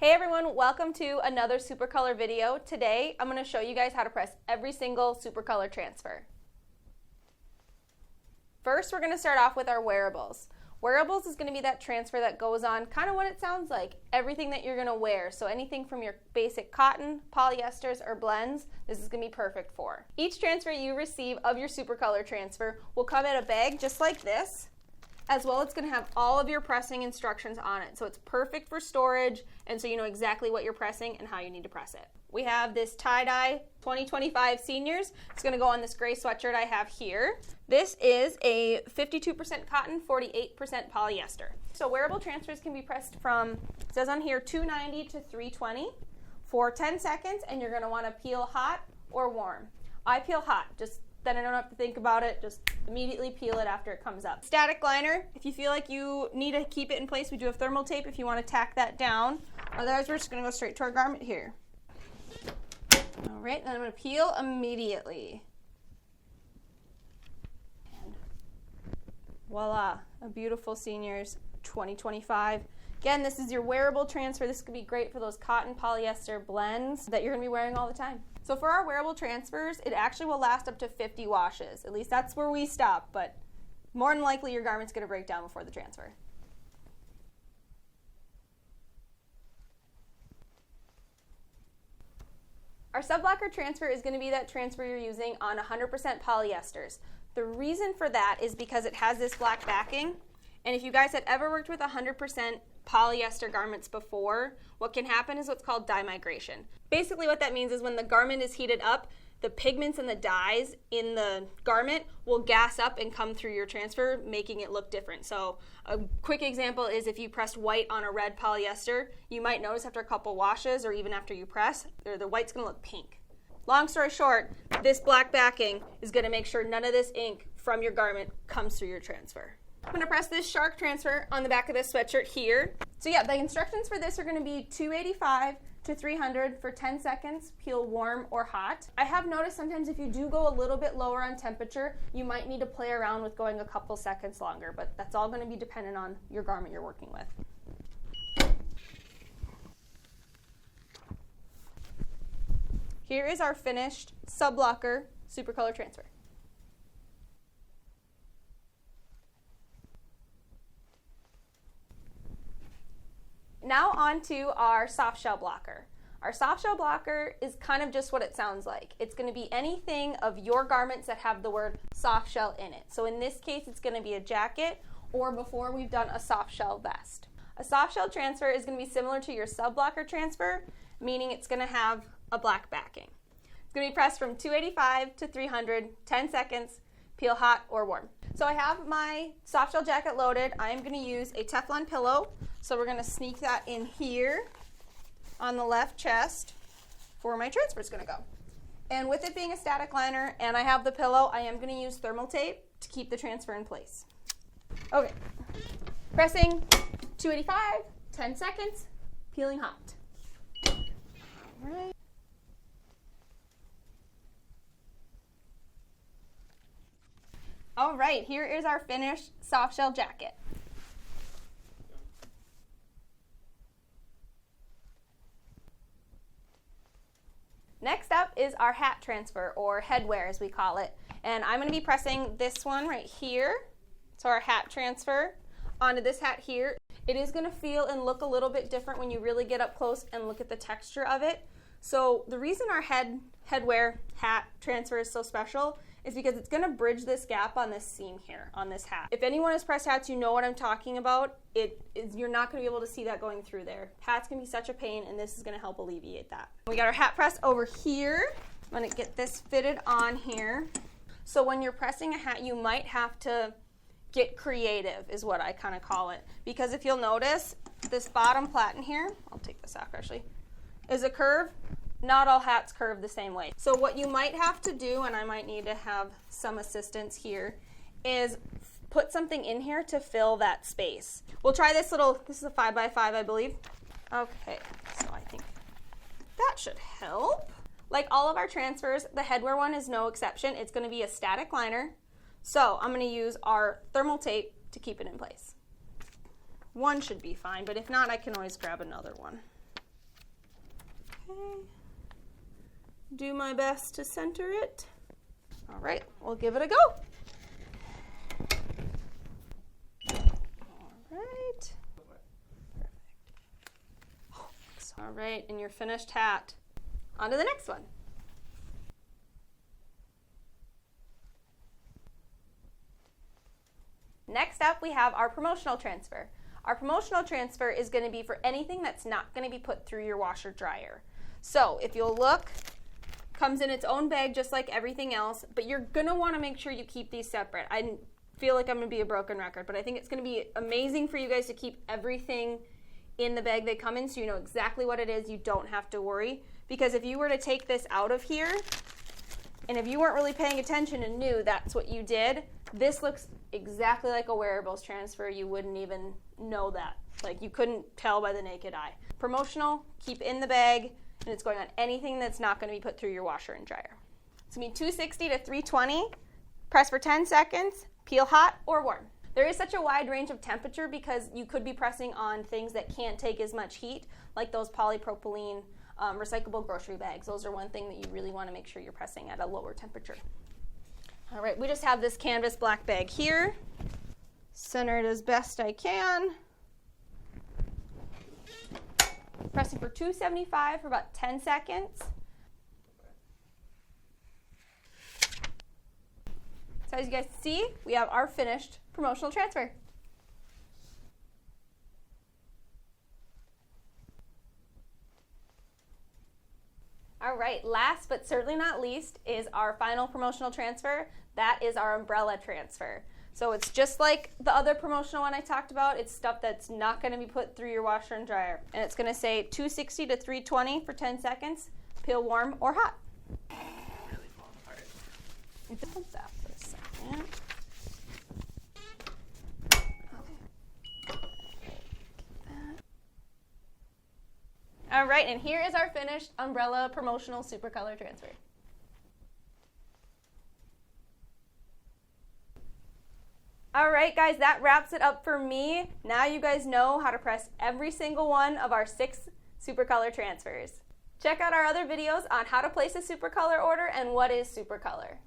Hey everyone, welcome to another Supacolor video. Today I'm going to show you guys how to press every single Supacolor transfer. First we're going to start off with our wearables. Wearables is going to be that transfer that goes on kind of what it sounds like, everything that you're going to wear. So anything from your basic cotton, polyesters, or blends, this is going to be perfect for. Each transfer you receive of your Supacolor transfer will come in a bag just like this. As well, it's going to have all of your pressing instructions on it. So it's perfect for storage, and so you know exactly what you're pressing and how you need to press it. We have this tie-dye 2025 Seniors. It's going to go on this gray sweatshirt I have here. This is a 52% cotton, 48% polyester. So wearable transfers can be pressed from, it says on here, 290 to 320 for 10 seconds, and you're going to want to peel hot or warm. I peel hot, then I don't have to think about it, just immediately peel it after it comes up. Static liner, if you feel like you need to keep it in place, we do have thermal tape if you want to tack that down. Otherwise, we're just going to go straight to our garment here. All right, then I'm going to peel immediately. And voila, a beautiful Seniors 2025. Again, this is your wearable transfer. This could be great for those cotton polyester blends that you're going to be wearing all the time. So for our wearable transfers, it actually will last up to 50 washes. At least that's where we stop, but more than likely your garment's going to break down before the transfer. Our subblocker transfer is going to be that transfer you're using on 100% polyesters. The reason for that is because it has this black backing, and if you guys had ever worked with 100% polyester garments before, what can happen is what's called dye migration. Basically what that means is when the garment is heated up, the pigments and the dyes in the garment will gas up and come through your transfer, making it look different. So a quick example is if you pressed white on a red polyester, you might notice after a couple washes or even after you press, the white's going to look pink. Long story short, this black backing is going to make sure none of this ink from your garment comes through your transfer. I'm going to press this shark transfer on the back of this sweatshirt here. So yeah, the instructions for this are going to be 285 to 300 for 10 seconds, peel warm or hot. I have noticed sometimes if you do go a little bit lower on temperature, you might need to play around with going a couple seconds longer, but that's all going to be dependent on your garment you're working with. Here is our finished subblocker Supacolor transfer. Now on to our soft shell blocker. Our soft shell blocker is kind of just what it sounds like. It's going to be anything of your garments that have the word soft shell in it. So in this case, it's going to be a jacket, or before we've done a soft shell vest. A soft shell transfer is going to be similar to your sub blocker transfer, meaning it's going to have a black backing. It's going to be pressed from 285 to 300, 10 seconds, peel hot or warm. So I have my soft shell jacket loaded. I am going to use a Teflon pillow. So we're going to sneak that in here on the left chest for where my transfer is going to go. And with it being a static liner and I have the pillow, I am going to use thermal tape to keep the transfer in place. Okay, pressing 285, 10 seconds, peeling hot. All right. All right, here is our finished soft shell jacket. Next up is our hat transfer, or headwear as we call it. And I'm going to be pressing this one right here, so our hat transfer, onto this hat here. It is going to feel and look a little bit different when you really get up close and look at the texture of it. So the reason our headwear hat transfer is so special is because it's going to bridge this gap on this seam here on this hat. If anyone has pressed hats, you know what I'm talking about. You're not going to be able to see that going through there. Hats can be such a pain, and this is going to help alleviate that. We got our hat press over here. I'm going to get this fitted on here. So when you're pressing a hat, you might have to get creative is what I kind of call it. Because if you'll notice, this bottom platen here, I'll take this off actually, is a curve. Not all hats curve the same way. So what you might have to do, and I might need to have some assistance here, is put something in here to fill that space. We'll try this is a 5x5 I believe. Okay, so I think that should help. Like all of our transfers, the headwear one is no exception. It's going to be a static liner. So I'm going to use our thermal tape to keep it in place. One should be fine, but if not, I can always grab another one. Okay. Do my best to center it. All right, we'll give it a go. All right. Perfect. All right, and your finished hat. On to the next one. Next up, we have our promotional transfer. Our promotional transfer is going to be for anything that's not going to be put through your washer dryer. So if you'll look, comes in its own bag just like everything else, but you're going to want to make sure you keep these separate. I feel like I'm going to be a broken record, but I think it's going to be amazing for you guys to keep everything in the bag they come in so you know exactly what it is. You don't have to worry, because if you were to take this out of here, and if you weren't really paying attention and knew that's what you did, this looks exactly like a Wearables transfer. You wouldn't even know that. Like, you couldn't tell by the naked eye. Promotional, keep in the bag, and it's going on anything that's not going to be put through your washer and dryer. It's going to be 260 to 320, press for 10 seconds, peel hot or warm. There is such a wide range of temperature because you could be pressing on things that can't take as much heat, like those polypropylene recyclable grocery bags. Those are one thing that you really want to make sure you're pressing at a lower temperature. All right, we just have this canvas black bag here. Center it as best I can. Pressing for 275 for about 10 seconds. So as you guys see, we have our finished promotional transfer. All right, last but certainly not least is our final promotional transfer. That is our umbrella transfer. So it's just like the other promotional one I talked about. It's stuff that's not going to be put through your washer and dryer. And it's going to say 260 to 320 for 10 seconds, peel warm or hot. Really falling apart. Hold that for a second. All right, and here is our finished umbrella promotional Supacolor transfer. All right, guys, that wraps it up for me. Now you guys know how to press every single one of our 6 Supacolor transfers. Check out our other videos on how to place a Supacolor order and what is Supacolor.